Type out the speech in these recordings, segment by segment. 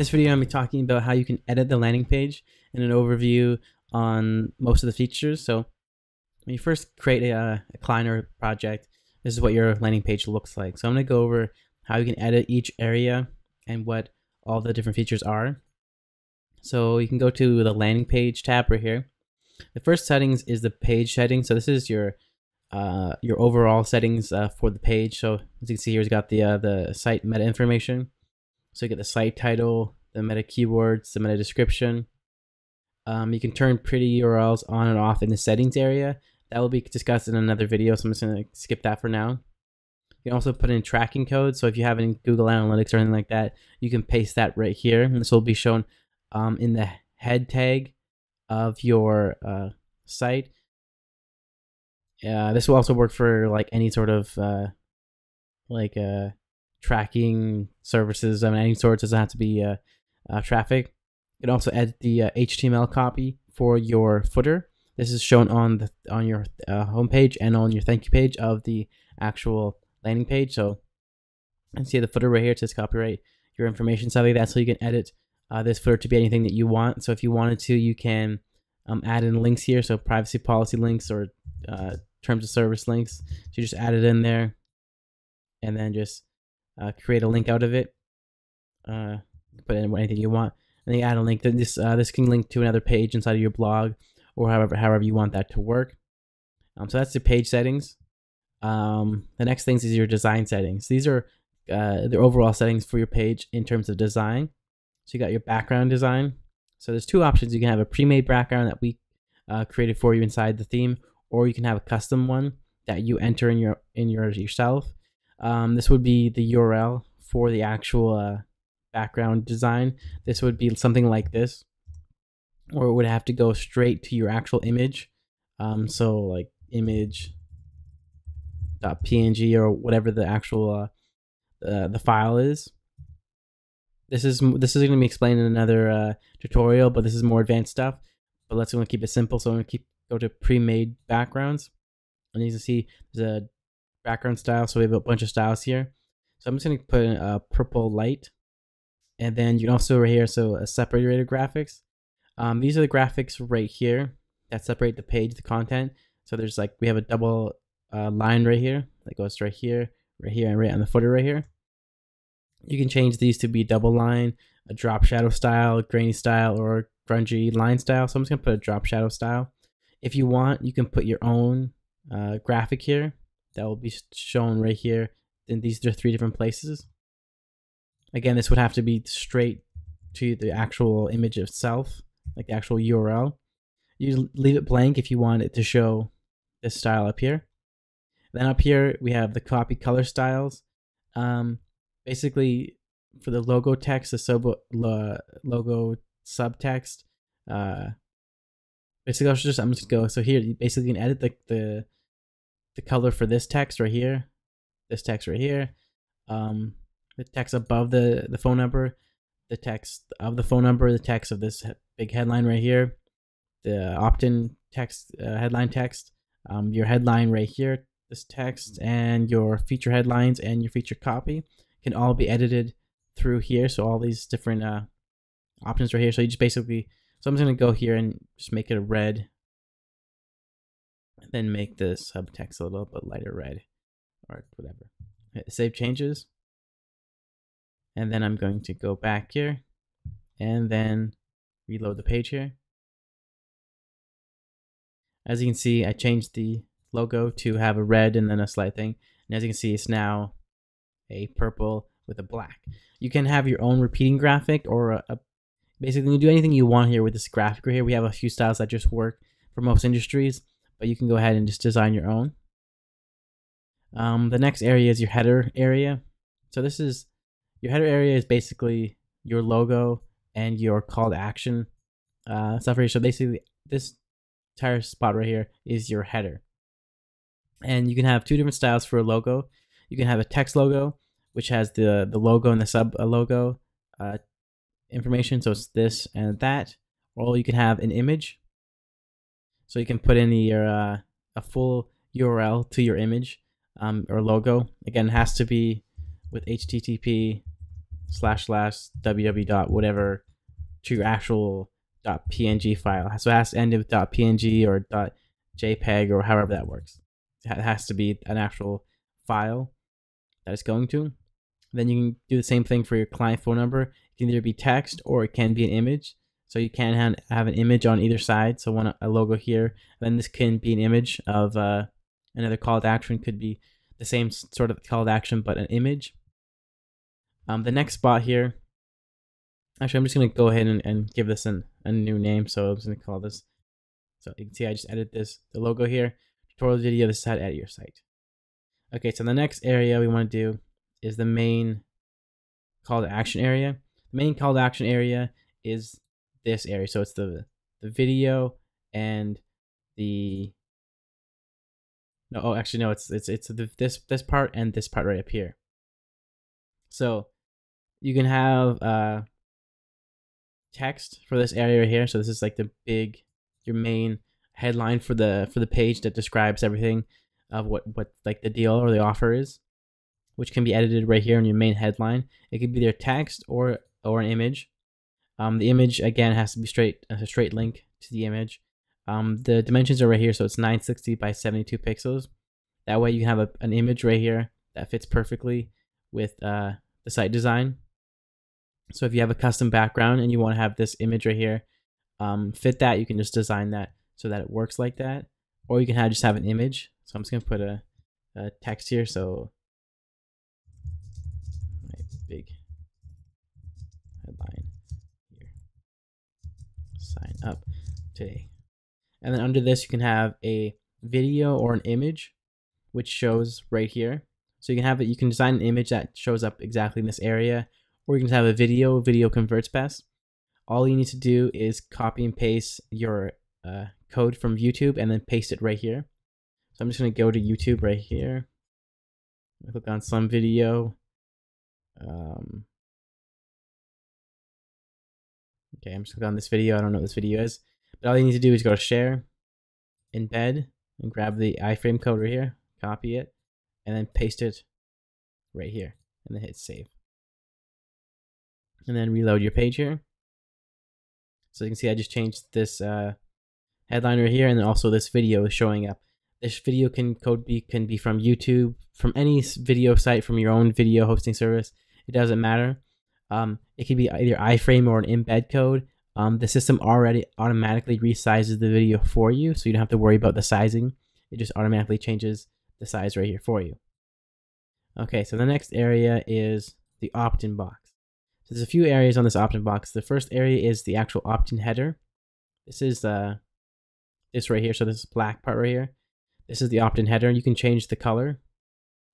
this video, I'm going to be talking about how you can edit the landing page and an overview on most of the features. So when you first create a client or project, this is what your landing page looks like. So I'm going to go over how you can edit each area and what all the different features are. So you can go to the landing page tab right here. The first settings is the page settings. So this is your overall settings for the page. So as you can see here, it's got the site meta information. So you get the site title, the meta keywords, the meta description. You can turn pretty URLs on and off in the settings area. That will be discussed in another video, so I'm just going to skip that for now. You can also put in tracking code. So if you have any Google Analytics or anything like that, you can paste that right here. And this will be shown in the head tag of your site. This will also work for like any sort of tracking services. I mean, any sort. Doesn't have to be traffic. You can also edit the HTML copy for your footer. This is shown on your homepage and on your thank you page of the actual landing page. So you can see the footer right here. It says copyright your information, stuff like that. So you can edit this footer to be anything that you want. So if you wanted to, you can add in links here. So privacy policy links or terms of service links. So you just add it in there and then just create a link out of it. Put in anything you want, and then you add a link. Then this can link to another page inside of your blog, or however you want that to work. So that's the page settings. The next things is your design settings. These are the overall settings for your page in terms of design. So you got your background design. So there's two options. You can have a pre-made background that we created for you inside the theme, or you can have a custom one that you enter in yourself. This would be the URL for the actual background design. This would be something like this, or it would have to go straight to your actual image. So like image.png or whatever the actual the file is. This is going to be explained in another tutorial, but this is more advanced stuff. But let's keep it simple. So I'm going to go to pre-made backgrounds, and you can see there's a background style. So we have a bunch of styles here. So I'm just going to put in a purple light, and then you can also right here, so a separated graphics. These are the graphics right here that separate the page, the content. So there's like, we have a double line right here that goes right here, and right on the footer right here. You can change these to be double line, a drop shadow style, grainy style, or grungy line style. So I'm just gonna put a drop shadow style. If you want, you can put your own graphic here that will be shown right here. Then these are 3 different places. Again, this would have to be straight to the actual image itself, like the actual URL. You leave it blank if you want it to show this style up here. Then up here we have the copy color styles. Basically, for the logo text, the logo subtext. Basically, I'm just gonna go. So here, you basically can edit the color for this text right here, this text right here, the text above the phone number, the text of the phone number, the text of this big headline right here, the opt-in text, headline text, your headline right here, this text, and your feature headlines and your feature copy can all be edited through here. So all these different options right here. So you just basically, so I'm just gonna go here and just make it a red, and then make the subtext a little bit lighter red, or whatever. Hit save changes, and then I'm going to go back here, and then reload the page here. As you can see, I changed the logo to have a red and then a slight thing, and as you can see, it's now a purple with a black. You can have your own repeating graphic, or basically you can do anything you want here with this graphic right here. We have a few styles that just work for most industries, but you can go ahead and just design your own. The next area is your header area. So this is your header area, is basically your logo and your call to action stuff right here. So basically this entire spot right here is your header, and you can have 2 different styles for a logo. You can have a text logo, which has the logo and the sub logo information. So it's this and that. Or you can have an image. So you can put in your a full URL to your image or logo. Again, it has to be with HTTP // dot whatever to your actual .png file. So it has to end with .png or .jpeg or however that works. It has to be an actual file that it's going to. Then you can do the same thing for your client phone number. It can either be text or it can be an image. So you can have an image on either side. So a logo here. Then this can be an image of another call to action. Could be the same sort of call to action, but an image. The next spot here. Actually, I'm just going to go ahead and give this a new name. So I'm just going to call this. So you can see I just edited this, the logo here. Tutorial video, this is how to edit your site. Okay, so the next area we want to do is the main call to action area. The main call to action area is this area. So it's the video and the it's this part and this part right up here. So you can have text for this area right here. So this is like your main headline for the page that describes everything of what like the deal or the offer is, which can be edited right here in your main headline. It could be either text or an image. The image again has to be a straight link to the image. The dimensions are right here, so it's 960 by 72 pixels. That way you have an image right here that fits perfectly with the site design. So if you have a custom background and you want to have this image right here fit that, you can just design that so that it works like that. Or you can just have an image. So I'm just going to put a text here. So my big headline here. Sign up today. And then under this, you can have a video or an image, which shows right here. So you can design an image that shows up exactly in this area, or you can have a video converts best. All you need to do is copy and paste your code from YouTube and then paste it right here. So I'm just going to go to YouTube right here. Click on some video. Okay, I'm just clicking on this video. I don't know what this video is. But all you need to do is go to share, embed, and grab the iframe code right here, copy it, and then paste it right here, and then hit save. And then reload your page here. So you can see I just changed this headline right here, and then also this video is showing up. This video can be from YouTube, from any video site, from your own video hosting service. It doesn't matter. It can be either iframe or an embed code. The system already automatically resizes the video for you, so you don't have to worry about the sizing. It just automatically changes the size right here for you. Okay, so the next area is the opt-in box. So there's a few areas on this opt-in box. The first area is the actual opt-in header. This is this right here. So this black part right here. This is the opt-in header. You can change the color.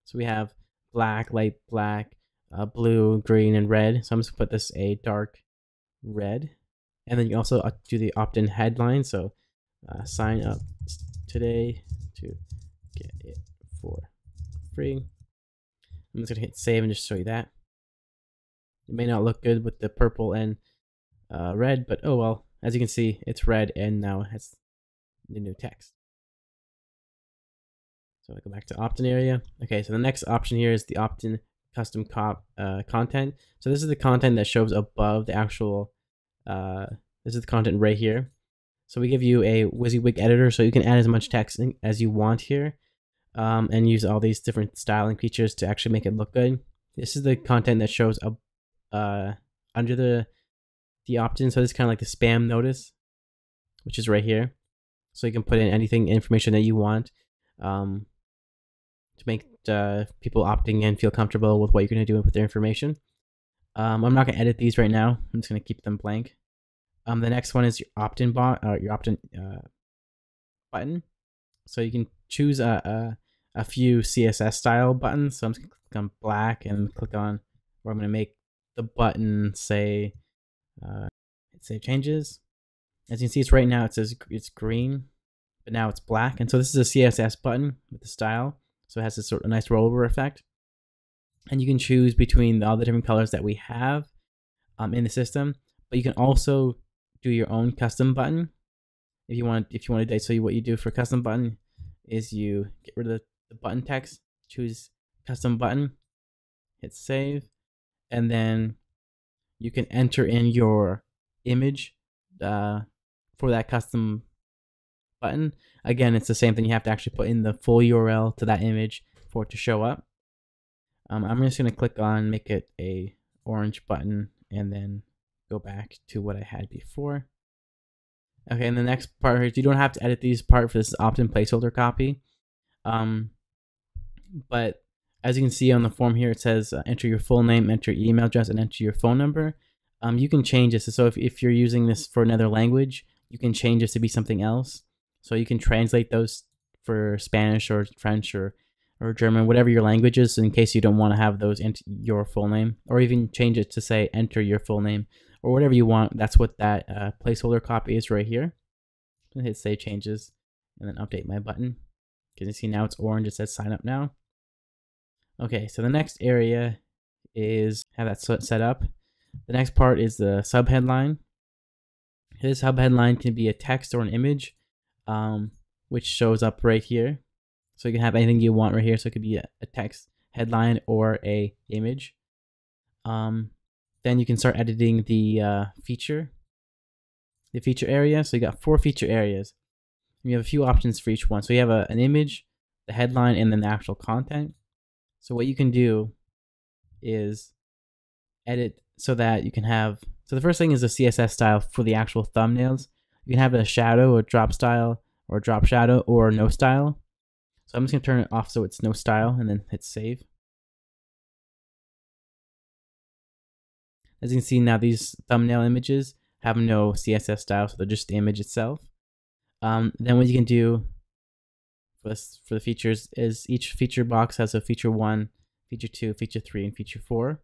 So we have black, light black, blue, green, and red. So I'm just gonna put this a dark red. And then you also do the opt-in headline. So sign up today to get it for free. I'm just gonna hit save and just show you that. It may not look good with the purple and red, but oh well. As you can see, it's red and now it has the new text. So I go back to opt-in area. Okay, so the next option here is the opt-in custom content. So this is the content that shows above the actual, this is the content right here. So we give you a WYSIWYG editor, so you can add as much text as you want here, and use all these different styling features to actually make it look good. This is the content that shows up under the opt-in. So this is kind of like the spam notice, which is right here. So you can put in information that you want to make people opting in feel comfortable with what you're going to do with their information. I'm not going to edit these right now. I'm just going to keep them blank. The next one is your opt-in button. So you can choose a few CSS style buttons. So I'm just going to click on black and click on where I'm going to make the button say save changes. As you can see, it's right now it says it's green, but now it's black. And so this is a CSS button with the style. So it has this sort of nice rollover effect. And you can choose between all the different colors that we have in the system. But you can also do your own custom button if you want to. So what you do for custom button is you get rid of the button text, choose custom button, hit save, and then you can enter in your image for that custom button. Again, it's the same thing. You have to actually put in the full URL to that image for it to show up. I'm just going to click on make it a orange button and then go back to what I had before. Okay, and the next part is you don't have to edit these part for this opt-in placeholder copy. But as you can see on the form here, it says enter your full name, enter your email address, and enter your phone number. You can change this. So if you're using this for another language, you can change this to be something else. So you can translate those for Spanish or French or German, whatever your language is, so in case you don't want to have those into your full name, or even change it to say enter your full name or whatever you want. That's what that placeholder copy is right here. I'm gonna hit save changes and then update my button. You can see now it's orange. It says sign up now. Okay, so the next area is have that set up. The next part is the subheadline. This subheadline can be a text or an image, which shows up right here. So you can have anything you want right here. So it could be a text headline or a image. Then you can start editing the feature area. So you got 4 feature areas. You have a few options for each one. So you have an image, the headline, and then the actual content. So what you can do is edit so that you can have, so the first thing is a CSS style for the actual thumbnails. You can have a shadow or drop style or drop shadow or no style. So I'm just going to turn it off so it's no style and then hit save. As you can see now, these thumbnail images have no CSS style, so they're just the image itself. Then what you can do for the features is each feature box has a feature 1, feature 2, feature 3, and feature 4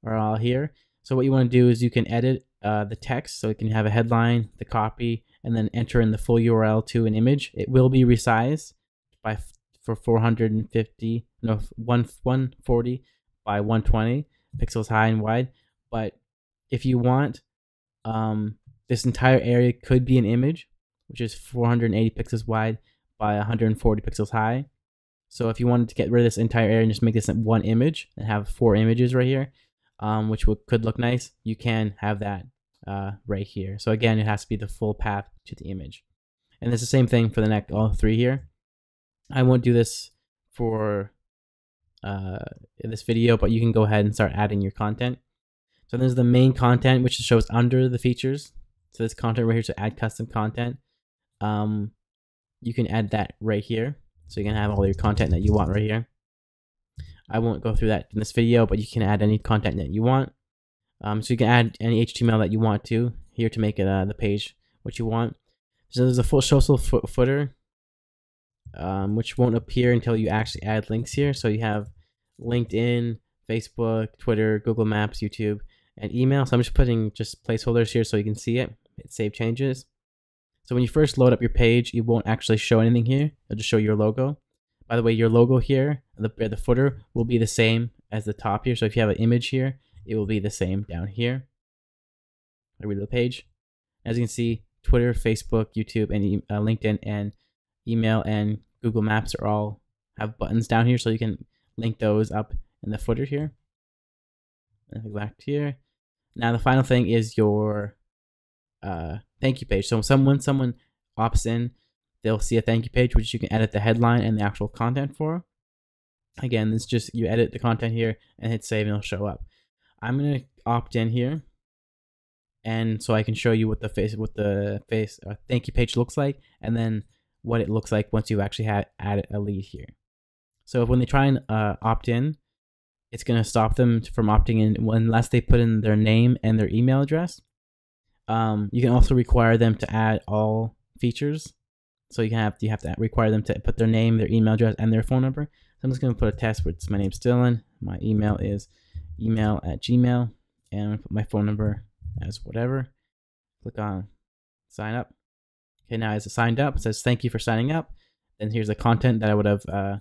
are all here. So what you want to do is you can edit the text, so you can have a headline, the copy, and then enter in the full URL to an image. It will be resized for 140 by 120 pixels high and wide. But if you want, this entire area could be an image, which is 480 pixels wide by 140 pixels high. So if you wanted to get rid of this entire area and just make this one image and have 4 images right here, which could look nice, you can have that right here. So again, it has to be the full path to the image. And it's the same thing for the next all 3 here. I won't do this for this video, but you can go ahead and start adding your content. So there's the main content, which shows under the features. So this content right here, to add custom content. You can add that right here. So you can have all your content that you want right here. I won't go through that in this video, but you can add any content that you want. So you can add any HTML that you want to here to make it the page what you want. So there's a full social footer, which won't appear until you actually add links here. So you have LinkedIn, Facebook, Twitter, Google Maps, YouTube, and email. So I'm just putting placeholders here so you can see it. Hit save changes. So when you first load up your page, it won't actually show anything here. It'll just show your logo. By the way, your logo here, the footer, will be the same as the top here. So if you have an image here, it will be the same down here. I read the page. As you can see, Twitter, Facebook, YouTube, and LinkedIn, and email, and Google Maps are all have buttons down here, so you can link those up in the footer here. And go back to here. Now the final thing is your thank you page. So someone opts in, they'll see a thank you page, which you can edit the headline and the actual content for. Again, this just you edit the content here and hit save, and it'll show up. I'm gonna opt in here, and so I can show you what the thank you page looks like, and then what it looks like once you actually have added a lead here. So when they try and opt in, it's gonna stop them from opting in unless they put in their name and their email address. You can also require them to add all features. So you have to require them to put their name, their email address, and their phone number. So I'm just going to put a test where my name's Dylan. My email is email@gmail, and I'm going to put my phone number as whatever. Click on sign up. Okay, now as it's signed up, it says thank you for signing up. Then here's the content that I would have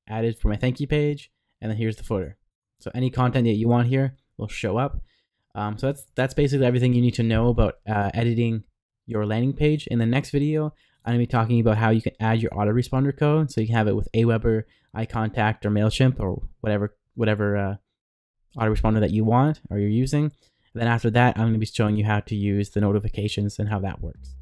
added for my thank you page, and then here's the footer. So any content that you want here will show up. So that's basically everything you need to know about editing your landing page. In the next video, I'm going to be talking about how you can add your autoresponder code, so you can have it with Aweber, iContact, or MailChimp, or whatever autoresponder that you want or you're using. Then after that, I'm going to be showing you how to use the notifications and how that works.